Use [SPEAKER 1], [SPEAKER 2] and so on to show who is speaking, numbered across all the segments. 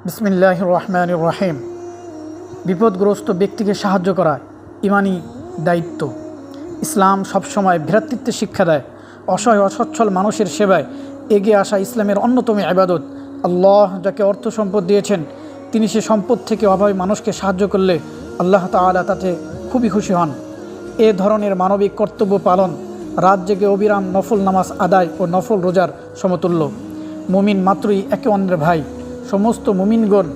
[SPEAKER 1] বিসমিল্লাহির রহমানির রহিম। বিপদগ্রস্ত ব্যক্তিকে সাহায্য করা ইমানি দায়িত্ব। ইসলাম সবসময় ভ্রাতৃত্বের শিক্ষা দেয়। অসহায় অসচ্ছল মানুষের সেবায় এগিয়ে আসা ইসলামের অন্যতম ইবাদত। আল্লাহ যাকে অর্থ সম্পদ দিয়েছেন, তিনি সে সম্পদ থেকে অভাবী মানুষকে সাহায্য করলে আল্লাহ তাআলা তাতে খুবই খুশি হন। এ ধরনের মানবিক কর্তব্য পালন রাত জেগে অবিরাম নফল নামাজ আদায় ও নফল রোজার সমতুল্য। মুমিন মাত্রই একে অন্যের ভাই। সমস্ত মুমিনগণ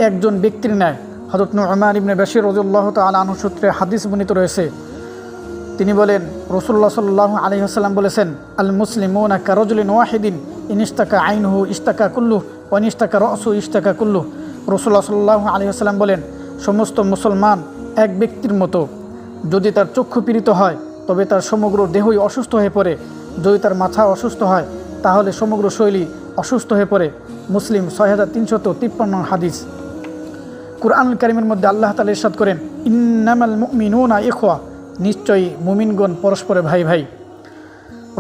[SPEAKER 1] একজন ব্যক্তির ন্যায়। হযরত নু'মান ইবনে বাশীর রাদিয়াল্লাহু তাআলা আনহু সূত্রে হাদিস বর্ণিত রয়েছে। তিনি বলেন, রাসূলুল্লাহ সাল্লাল্লাহু আলাইহি ওয়াসাল্লাম বলেছেন, আল মুসলিমুনা কারাজুলিন ওয়াহিদিন ইনিস্তাকা আইনুহু ইস্তাকা কুল্লুহু ওয়া ইনিস্তাকা রাসুহু ইস্তাকা কুল্লুহু। রাসূলুল্লাহ সাল্লাল্লাহু আলাইহি ওয়াসাল্লাম বলেন, সমস্ত মুসলমান এক ব্যক্তির মতো। যদি তার চক্ষু পীড়িত হয় তবে তার সমগ্র দেহই অসুস্থ হয়ে পড়ে। যদি তার মাথা অসুস্থ হয় তাহলে সমগ্র শরীরই অসুস্থ হয়ে পড়ে। মুসলিম 6353 হাদিস। কুরআনুল কারীমের মধ্যে আল্লাহ তাআলা ইরশাদ করেন, ইন্নামাল মুমিনুনা ইখওয়া, নিশ্চয়ই মুমিনগণ পরস্পরে ভাই ভাই।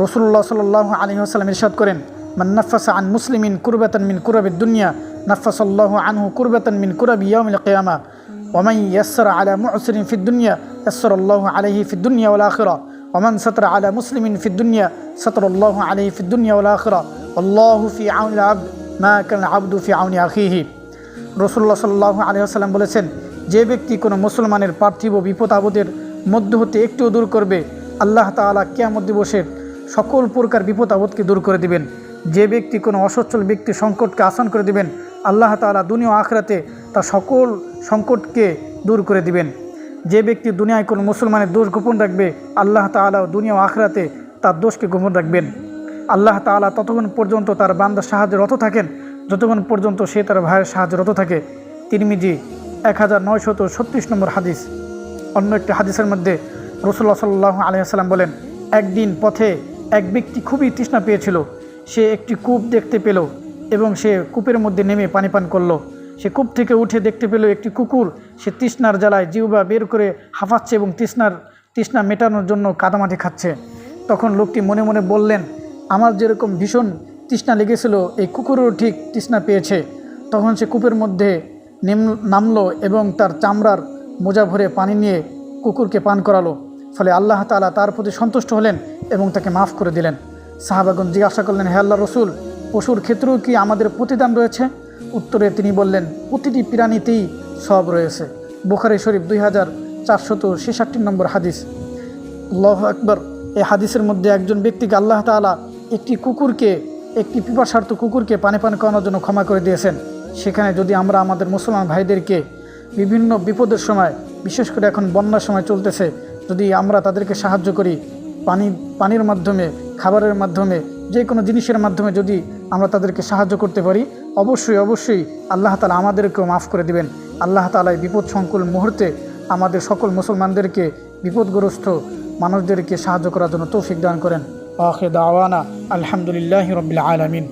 [SPEAKER 1] রাসূলুল্লাহ সাল্লাল্লাহু আলাইহি ওয়াসাল্লাম ইরশাদ করেন, মান নাফাসা আন মুসলিমিন কুরবাতান মিন কুরাবিদ দুনিয়া নাফাসাল্লাহু আনহু কুরবাতান মিন কুরাবি ইয়াউমিল কিয়ামাহ ওয়া মান ইয়াসসারা আলা মু'সিরিন ফিদ দুনিয়া ইয়াসসারাল্লাহু আলাইহি ফিদ দুনিয়া ওয়াল আখিরাহ ওয়া মান সাতারা আলা মুসলিমিন ফিদ দুনিয়া সাতারাল্লাহু আলাইহি ফিদ দুনিয়া ওয়াল আখিরাহ আল্লাহু ফি আউনিল আবদ মা কানা আবদু ফি আউনি আখিহি। রাসূলুল্লাহ সাল্লাল্লাহু আলাইহি ওয়াসাল্লাম বলেছেন, যে ব্যক্তি কোনো মুসলমানের পার্থিব বিপদ আপদের মধ্য হতে একটুও দূর করবে, আল্লাহ তাআলা কিয়ামত দিবসের সকল প্রকার বিপদ আপদকে দূর করে দিবেন। যে ব্যক্তি কোনো অসচ্ছল ব্যক্তির সংকটকে আসান করে দিবেন, আল্লাহ তাআলা দুনিয়া ও আখিরাতে তার সকল সংকটকে দূর করে দিবেন। যে ব্যক্তি দুনিয়ায় কোনো মুসলমানের দোষ গোপন রাখবে, আল্লাহ তাআলা দুনিয়া ও আখিরাতে তার দোষকে গোপন রাখবেন। আল্লাহ তাআলা ততক্ষণ পর্যন্ত তার বান্দার সাহায্যে রত থাকেন যতক্ষণ পর্যন্ত সে তার ভাইয়ের সাহায্যে রত থাকে। তিরমিজি 1936 নম্বর হাদিস। অন্য একটি হাদিসের মধ্যে রাসূলুল্লাহ সাল্লাল্লাহু আলাইহি ওয়াসাল্লাম বলেন, একদিন পথে এক ব্যক্তি খুবই তৃষ্ণা পেয়েছিল। সে একটি কূপ দেখতে পেল এবং সে কূপের মধ্যে নেমে পানি পান করল। সে কূপ থেকে উঠে দেখতে পেল একটি কুকুর সে তৃষ্ণার জ্বালায় জিহ্বা বের করে হাঁফাচ্ছে এবং তৃষ্ণা মেটানোর জন্য কাদামাটি খাচ্ছে। তখন লোকটি মনে মনে বললেন, আমার যেরকম ভীষণ তৃষ্ণা লেগেছিল এই কুকুরেরও ঠিক তৃষ্ণা পেয়েছে। তখন সে কূপের মধ্যে নামলো এবং তার চামড়ার মোজা ভরে পানি নিয়ে কুকুরকে পান করালো। ফলে আল্লাহ তাআলা তার প্রতি সন্তুষ্ট হলেন এবং তাকে মাফ করে দিলেন। সাহাবাগণ জিজ্ঞাসা করলেন, হে আল্লাহর রাসূল, পশুর ক্ষেত্রেও কি আমাদের প্রতিদান রয়েছে? উত্তরে তিনি বললেন, প্রতিটি প্রাণীতেই সব রয়েছে। বুখারী শরীফ 2466 নম্বর হাদিস। আল্লাহু আকবার। এই হাদিসের মধ্যে একজন ব্যক্তিকে আল্লাহ তাআলা একটি পিপাসার্ত কুকুরকে পানি পান করানোর জন্য ক্ষমা করে দিয়েছেন। সেখানে যদি আমরা আমাদের মুসলমান ভাইদেরকে বিভিন্ন বিপদের সময়, বিশেষ করে এখন বন্যার সময় চলতেছে, যদি আমরা তাদেরকে সাহায্য করি, পানির মাধ্যমে, খাবারের মাধ্যমে, যে কোনো জিনিসের মাধ্যমে যদি আমরা তাদেরকে সাহায্য করতে পারি, অবশ্যই আল্লাহ তাআলা আমাদেরকেও মাফ করে দিবেন। আল্লাহ তাআলা এই বিপদ সংকুল মুহূর্তে আমাদের সকল মুসলমানদেরকে, বিপদগ্রস্ত মানুষদেরকে সাহায্য করার জন্য তৌফিক দান করেন। আখির দাওয়ানা আলহামদুলিল্লাহি রাব্বিল আলামিন।